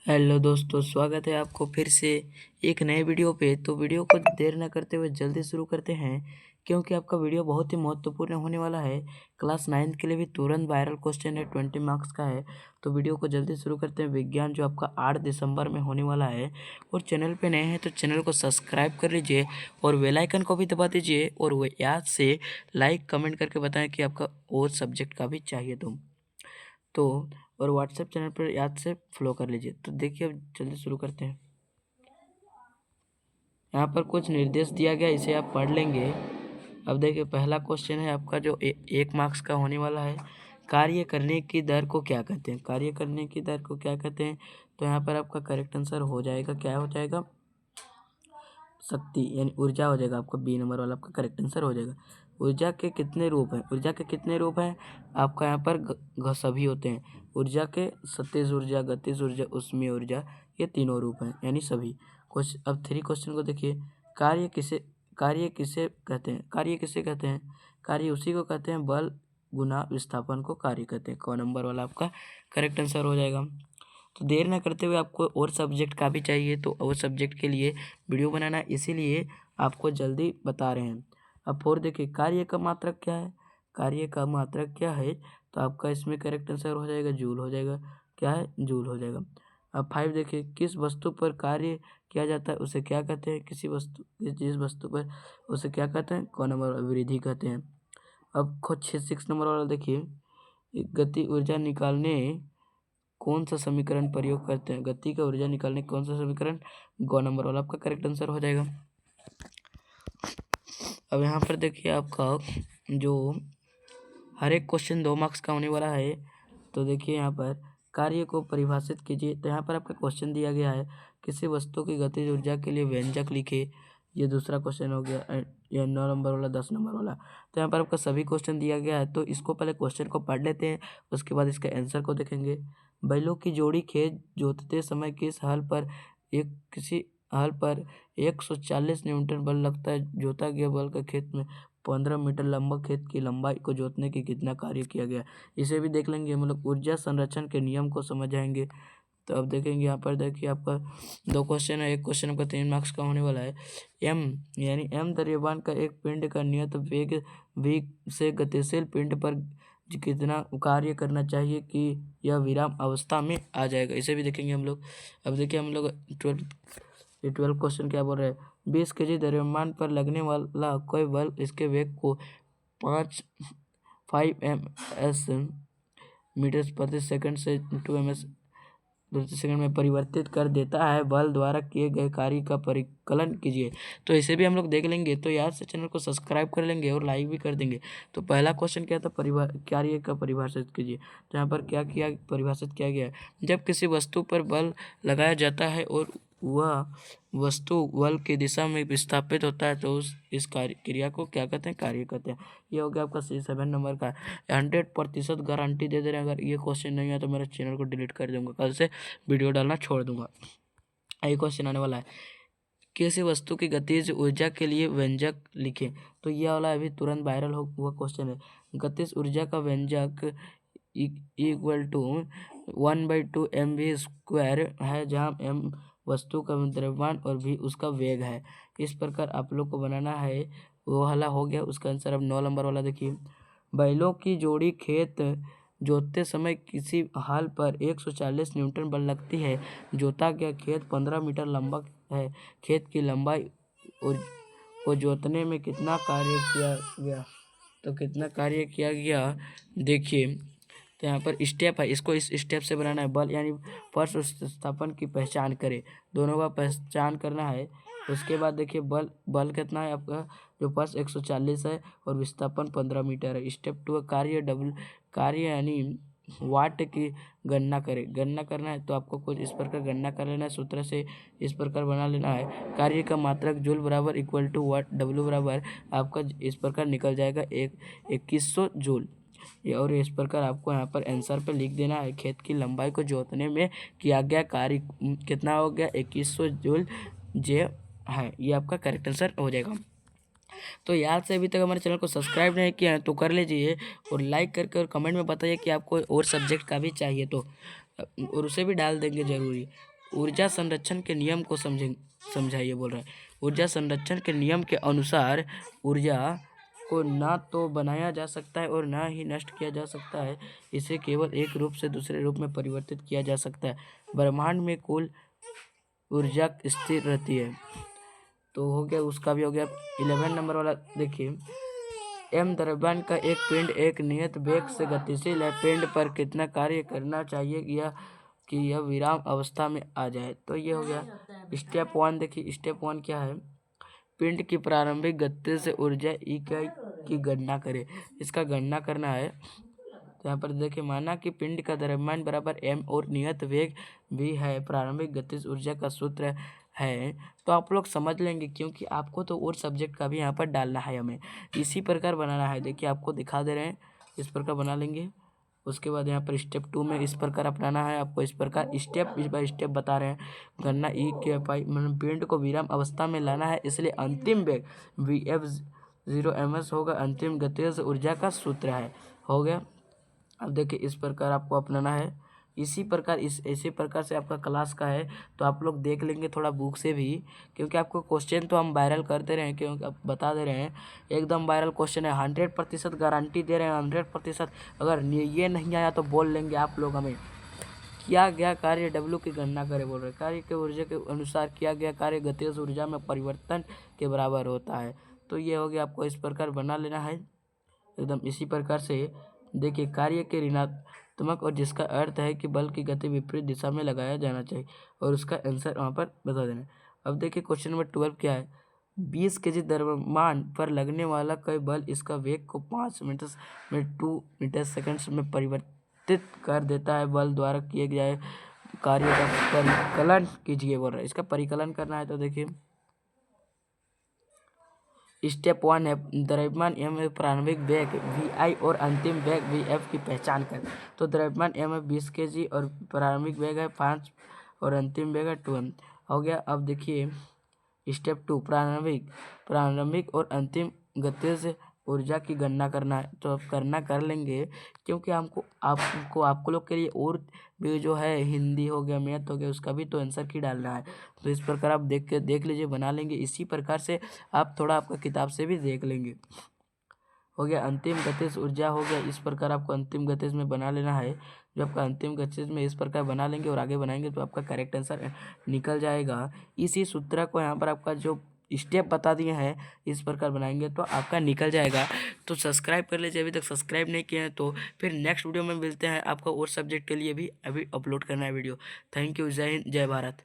Hello दोस्तों, स्वागत है आपको फिर से एक नए वीडियो पे। तो वीडियो को देर न करते हुए जल्दी शुरू करते हैं, क्योंकि आपका वीडियो बहुत ही महत्वपूर्ण होने वाला है। क्लास 9 के लिए भी तुरंत वायरल क्वेश्चन है, 20 मार्क्स का है। तो वीडियो को जल्दी शुरू करते हैं। विज्ञान जो आपका 8 दिसंबर में होने वाला है। और चैनल पे नए हैं तो चैनल को सब्सक्राइब कर लीजिए और बेल आइकन को भी दबा दीजिए। और वो याद से लाइक कमेंट करके बताएं कि आपका और सब्जेक्ट का भी चाहिए तो और व्हाट्सएप चैनल पर याद से फॉलो कर लीजिए। तो देखिए, अब जल्दी शुरू करते हैं। यहाँ पर कुछ निर्देश दिया गया, इसे आप पढ़ लेंगे। अब देखिए, पहला क्वेश्चन है आपका जो 1 मार्क्स का होने वाला है। कार्य करने की दर को क्या कहते हैं? कार्य करने की दर को क्या कहते हैं? तो यहाँ पर आपका करेक्ट आंसर हो जाएगा, क्या हो जाएगा? शक्ति यानी ऊर्जा हो जाएगा। आपका बी नंबर वाला आपका करेक्ट आंसर हो जाएगा। ऊर्जा के कितने रूप हैं? ऊर्जा के कितने रूप हैं? आपका यहाँ पर सभी होते हैं। ऊर्जा के सतेज ऊर्जा, गतिज ऊर्जा, ऊष्मीय ऊर्जा, ये तीनों रूप हैं यानी सभी। अब 3 क्वेश्चन को देखिए। कार्य किसे कहते हैं? कार्य किसे कहते हैं? कार्य उसी को कहते हैं बल गुना विस्थापन को कार्य कहते हैं। क नंबर वाला आपका करेक्ट आंसर हो जाएगा। तो देर ना करते हुए, आपको और सब्जेक्ट का भी चाहिए तो और सब्जेक्ट के लिए वीडियो बनाना, इसीलिए आपको जल्दी बता रहे हैं। अब 4 देखिए, कार्य का मात्रक क्या है? कार्य का मात्रक क्या है? तो आपका इसमें करेक्ट आंसर हो जाएगा जूल हो जाएगा। क्या है? जूल हो जाएगा। अब 5 देखिए, किस वस्तु पर कार्य किया जाता है उसे क्या कहते हैं? जिस वस्तु पर उसे क्या कहते हैं? क नंबर वृद्धि कहते हैं। अब खुद 6 नंबर वाला देखिए, गति ऊर्जा निकालने कौन सा समीकरण प्रयोग करते हैं? गति का ऊर्जा निकालने कौन सा समीकरण? ग नंबर वाला आपका करेक्ट आंसर हो जाएगा। अब यहाँ पर देखिए, आपका जो हर एक क्वेश्चन 2 मार्क्स का होने वाला है। तो देखिए, यहाँ पर कार्य को परिभाषित कीजिए। तो यहाँ पर आपका क्वेश्चन दिया गया है, किसी वस्तु की गतिज ऊर्जा के लिए व्यंजक लिखे। ये दूसरा क्वेश्चन हो गया। यह 9 नंबर वाला, 10 नंबर वाला। तो यहाँ पर आपका सभी क्वेश्चन दिया गया है, तो इसको पहले क्वेश्चन को पढ़ लेते हैं, उसके बाद इसका आंसर को देखेंगे। बैलों की जोड़ी खेत जोतते समय किसी हल पर 140 न्यूटन बल लगता है। जोता गया बल का खेत में 15 मीटर लंबा खेत की लंबाई को जोतने की कितना कार्य किया गया? इसे भी देख लेंगे, मतलब ऊर्जा संरक्षण के नियम को समझ जाएंगे। तो अब देखेंगे, यहाँ पर देखिए, आपका 2 क्वेश्चन है। एक क्वेश्चन आपका 3 मार्क्स का होने वाला है। एम यानी एम द्रव्यमान का एक पिंड का नियत वेग v से गतिशील पिंड पर कितना कार्य करना चाहिए कि यह विराम अवस्था में आ जाएगा? इसे भी देखेंगे हम लोग। अब देखिए, हम लोग 12 क्वेश्चन क्या बोल रहे हैं। 20 kg द्रव्यमान पर लगने वाला कोई बल इसके वेग को 5 ms मीटर प्रति सेकंड से 2 ms प्रति सेकंड में परिवर्तित कर देता है। बल द्वारा किए गए कार्य का परिकलन कीजिए। तो इसे भी हम लोग देख लेंगे। तो याद से चैनल को सब्सक्राइब कर लेंगे और लाइक भी कर देंगे। तो पहला क्वेश्चन क्या था? कार्य का परिभाषित कीजिए। तो यहाँ पर क्या किया, परिभाषित किया गया है, जब किसी वस्तु पर बल लगाया जाता है और वह वस्तु बल की दिशा में विस्थापित होता है तो इस क्रिया को क्या कहते हैं? कार्य कहते हैं। ये हो गया आपका 7 नंबर का। 100% गारंटी दे दे रहे हैं, अगर ये क्वेश्चन नहीं है तो मेरे चैनल को डिलीट कर दूंगा, कल से वीडियो डालना छोड़ दूंगा। एक क्वेश्चन आने वाला है, किसी वस्तु की गतिज ऊर्जा के लिए व्यंजक लिखें। तो यह वाला अभी तुरंत वायरल हुआ क्वेश्चन है। गतिज ऊर्जा का व्यंजक इक्वल टू 1/2 mv² है, जहाँ m वस्तु का द्रव्यमान और v उसका वेग है। इस प्रकार आप लोग को बनाना है। वो वाला हो गया, उसका आंसर। अब 9 नंबर वाला देखिए, बैलों की जोड़ी खेत जोतते समय किसी हल पर 140 न्यूटन बल लगती है। जोता गया खेत 15 मीटर लंबा है। खेत की लंबाई और को जोतने में कितना कार्य किया गया? तो कितना कार्य किया गया देखिए, तो यहाँ पर स्टेप है, इसको इस स्टेप से बनाना है। बल यानी फर्श स्थापन की पहचान करें, दोनों का पहचान करना है। उसके बाद देखिए, बल कितना है आपका? जो फर्श 140 है और विस्थापन 15 मीटर है। स्टेप 2 कार्य यानी वाट की गणना करें। गणना करना है तो आपको कुछ इस प्रकार गणना कर लेना है, सूत्र से इस प्रकार बना लेना है। कार्य का मात्रक जूल बराबर इक्वल टू वाट, डब्ल्यू बराबर आपका इस प्रकार निकल जाएगा 2100 जूल। और इस प्रकार आपको यहाँ पर आंसर पे लिख देना है। खेत की लंबाई को जोतने में किया गया कार्य कितना हो गया? 2100 जूल जे है। ये आपका करेक्ट आंसर हो जाएगा। तो याद से अभी तक हमारे चैनल को सब्सक्राइब नहीं किया है तो कर लीजिए और लाइक करके और कमेंट में बताइए कि आपको और सब्जेक्ट का भी चाहिए तो, और उसे भी डाल देंगे ज़रूरी। ऊर्जा संरक्षण के नियम को समझाइए बोल रहा है। ऊर्जा संरक्षण के नियम के अनुसार ऊर्जा को ना तो बनाया जा सकता है और ना ही नष्ट किया जा सकता है। इसे केवल एक रूप से दूसरे रूप में परिवर्तित किया जा सकता है। ब्रह्मांड में कुल ऊर्जा स्थिर रहती है। तो हो गया, उसका भी हो गया। 11 नंबर वाला देखिए, एम द्रव्यमान का एक पिंड एक नियत वेग से गतिशील है। पिंड पर कितना कार्य करना चाहिए कि यह विराम अवस्था में आ जाए। तो ये हो गया स्टेप 1। देखिए स्टेप 1 क्या है, पिंड की प्रारंभिक गति से ऊर्जा इकाई की गणना करें। इसका गणना करना है। तो यहाँ पर देखिए, माना कि पिंड का द्रव्यमान बराबर m और नियत वेग भी है, प्रारंभिक गतिज ऊर्जा का सूत्र है। तो आप लोग समझ लेंगे, क्योंकि आपको तो और सब्जेक्ट का भी यहाँ पर डालना है, हमें इसी प्रकार बनाना है। देखिए आपको दिखा दे रहे हैं, इस प्रकार बना लेंगे। उसके बाद यहाँ पर स्टेप 2 में इस प्रकार अपनाना है आपको। इस प्रकार स्टेप बाय स्टेप बता रहे हैं। गणना ई के पाई मतलब पिंड को विराम अवस्था में लाना है, इसलिए अंतिम वेग Vf 0 ms होगा। अंतिम गतिज ऊर्जा का सूत्र है। हो गया। अब देखिए इस प्रकार आपको अपनाना है। इसी प्रकार इसी प्रकार से आपका क्लास का है, तो आप लोग देख लेंगे थोड़ा बुक से भी, क्योंकि आपको क्वेश्चन तो हम वायरल करते रहे हैं, क्योंकि आप बता दे रहे हैं एकदम वायरल क्वेश्चन है। 100% गारंटी दे रहे हैं, 100%। अगर ये नहीं आया तो बोल लेंगे आप लोग हमें। किया गया कार्य W की गणना करें बोल रहे हैं। कार्य के ऊर्जा के अनुसार किया गया कार्य गतिज ऊर्जा में परिवर्तन के बराबर होता है। तो ये हो गया, आपको इस प्रकार बना लेना है एकदम इसी प्रकार से। देखिए कार्य के ऋणात्मक, और जिसका अर्थ है कि बल की गति विपरीत दिशा में लगाया जाना चाहिए, और उसका आंसर वहाँ पर बता देना है। अब देखिए क्वेश्चन नंबर 12 क्या है, 20 kg द्रव्यमान पर लगने वाला कोई बल इसका वेग को 5 मीटर में 2 मीटर सेकंड में परिवर्तित कर देता है। बल द्वारा किए गए कार्य का परिकलन कीजिए बोल रहा है। इसका परिकलन करना है। तो देखिए स्टेप 1 है, द्रव्यमान m में प्रारंभिक वेग vi और अंतिम वेग vf की पहचान करें। तो द्रव्यमान m में 20 kg और प्रारंभिक वेग है 5 और अंतिम वेग है 2m। हो गया। अब देखिए स्टेप 2, प्रारंभिक और अंतिम गतिज ऊर्जा की गणना करना है। तो अब करना कर लेंगे, क्योंकि आपको लोग के लिए और भी जो है हिंदी हो गया, मैथ हो गया, उसका भी तो आंसर की डालना है। तो इस प्रकार आप देख लीजिए, बना लेंगे। इसी प्रकार से आप थोड़ा आपका किताब से भी देख लेंगे। हो गया अंतिम गतिज ऊर्जा हो गया। इस प्रकार आपको अंतिम गतिज में बना लेना है। जो आपका अंतिम गतिज में इस प्रकार बना लेंगे और आगे बनाएंगे तो आपका करेक्ट आंसर निकल जाएगा। इसी सूत्र को यहाँ पर आपका जो स्टेप बता दिए हैं, इस प्रकार बनाएंगे तो आपका निकल जाएगा। तो सब्सक्राइब कर लीजिए, अभी तक सब्सक्राइब नहीं किए हैं तो। फिर नेक्स्ट वीडियो में मिलते हैं। आपका और सब्जेक्ट के लिए भी अभी अपलोड करना है वीडियो। Thank you. जय हिंद, जय भारत।